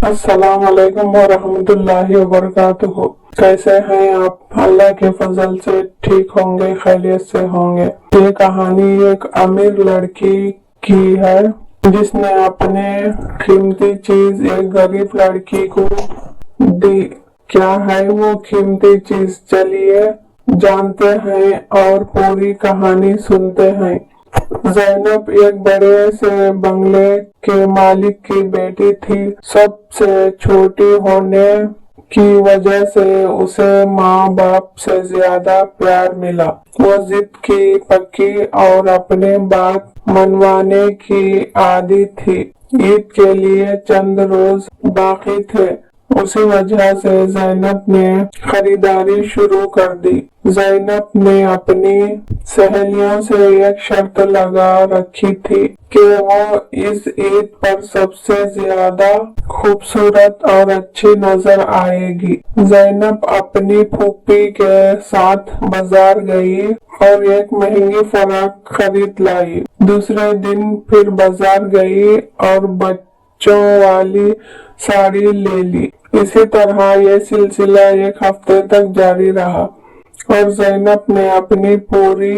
अस्सलाम वालेकुम वरहमतुल्लाहि वबरकातुहू। कैसे हैं आप? अल्लाह के फजल से ठीक होंगे, खैरियत से होंगे। ये कहानी एक अमीर लड़की की है जिसने अपने कीमती चीज एक गरीब लड़की को दी। क्या है वो कीमती चीज? चलिए जानते हैं और पूरी कहानी सुनते हैं। ज़ैनब एक बड़े से बंगले के मालिक की बेटी थी। सबसे छोटी होने की वजह से उसे माँ बाप से ज्यादा प्यार मिला। वो जिद की पक्की और अपने बात मनवाने की आदी थी। ईद के लिए चंद रोज बाकी थे। उसी वजह से ज़ैनब ने खरीदारी शुरू कर दी। ज़ैनब ने अपनी सहेलियों से एक शर्त लगा रखी थी कि वो इस ईद पर सबसे ज्यादा खूबसूरत और अच्छी नजर आएगी। ज़ैनब अपनी फूफी के साथ बाजार गई और एक महंगी फ्रॉक खरीद लाई। दूसरे दिन फिर बाजार गई और बच्चों वाली साड़ी ले ली। इसी तरह ये सिलसिला एक हफ्ते तक जारी रहा और ज़ैनब ने अपनी पूरी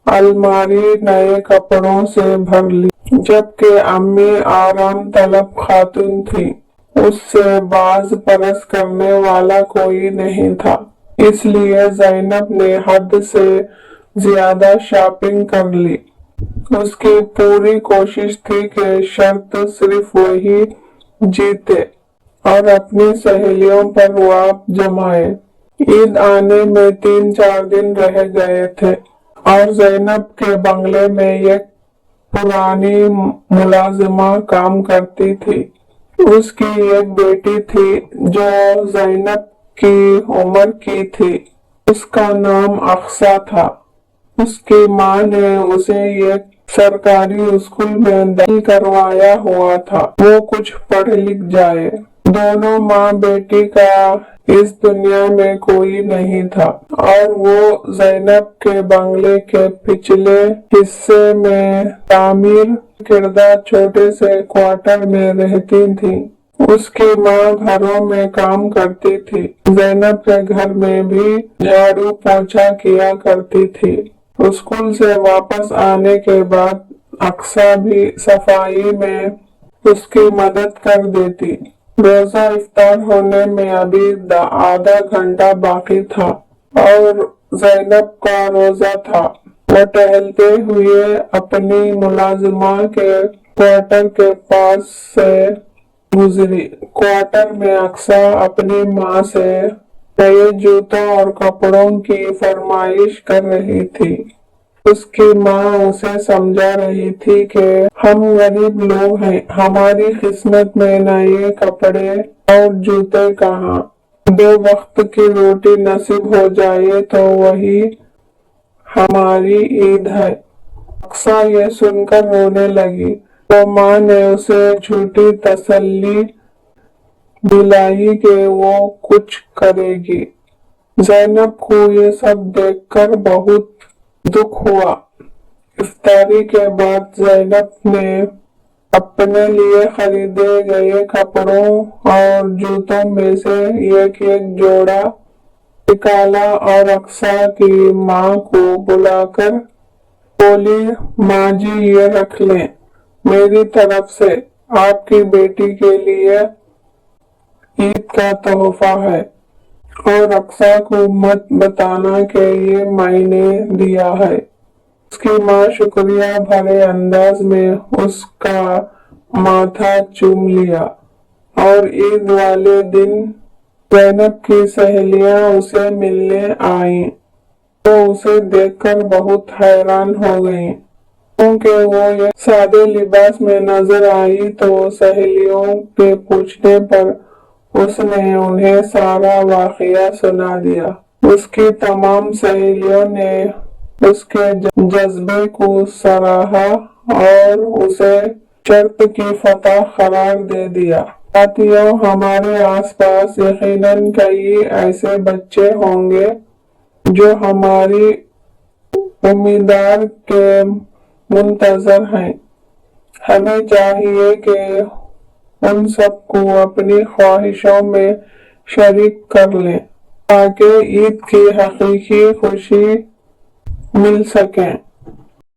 अलमारी नए कपड़ों से भर ली। जबकि अम्मी आराम तलब खातून थी, उससे बाज परस करने वाला कोई नहीं था। इसलिए ज़ैनब ने हद से ज्यादा शॉपिंग कर ली। उसकी पूरी कोशिश थी कि शर्त सिर्फ वही जीते और अपनी सहेलियों पर वाप जमाए। ईद आने में 3-4 दिन रह गए थे और ज़ैनब के बंगले में एक पुरानी मुलाजिमा काम करती थी। उसकी एक बेटी थी जो ज़ैनब की उम्र की थी। उसका नाम अक्सा था। उसकी माँ ने उसे एक सरकारी स्कूल में दाखिल करवाया हुआ था, वो कुछ पढ़ लिख जाए। दोनों माँ बेटी का इस दुनिया में कोई नहीं था और वो ज़ैनब के बंगले के पिछले हिस्से में तामीर किरदा छोटे से क्वार्टर में रहती थी। उसकी माँ घरों में काम करती थी। ज़ैनब के घर में भी झाड़ू पोछा किया करती थी। स्कूल से वापस आने के बाद अक्सा भी सफाई में उसकी मदद कर देती। रोजा इफ्तार होने में अभी आधा घंटा बाकी था और ज़ैनब का रोजा था। वो टहलते हुए अपनी मुलाजिमा के क्वार्टर के पास से गुजरी। क्वार्टर में अक्सा अपनी माँ से नए जूतों और कपड़ों की फरमाइश कर रही थी। उसकी माँ उसे समझा रही थी कि हम गरीब लोग हैं, हमारी किस्मत में नए कपड़े और जूते कहाँ। 2 वक्त की रोटी नसीब हो जाए तो वही हमारी ईद है। अक्सा ये सुनकर रोने लगी तो माँ ने उसे झूठी तसल्ली दिलाई कि वो कुछ करेगी। ज़ैनब को ये सब देखकर बहुत दुख हुआ। इफ्तारी के बाद ज़ैनब ने अपने लिए खरीदे गए कपड़ों और जूतों में से एक एक जोड़ा निकाला और अक्सा की माँ को बुलाकर बोली, माँ जी ये रख लें, मेरी तरफ से आपकी बेटी के लिए ईद का तोहफा है और अक्सा को मत बताना कि ये मैंने दिया है। उसकी माँ शुक्रिया भरे अंदाज में उसका माथा चूम लिया और ईद वाले दिन ज़ैनब की सहेलियां उसे मिलने आईं तो उसे देखकर बहुत हैरान हो गईं। क्योंकि वो एक सादे लिबास में नजर आई तो सहेलियों के पूछने पर उसने उन्हें सारा वाकया सुना दिया। उसकी तमाम सहेलियों ने उसके जज्बे को सराहा और उसे शर्त की फतह करार दे दिया। साथियों, हमारे आसपास यकीनन कई ऐसे बच्चे होंगे जो हमारी उम्मीदार के मुंतजर हैं। हमें चाहिए कि उन सबको अपनी ख्वाहिशों में शरीक कर लें ताकि ईद की हकीकी खुशी मिल सके।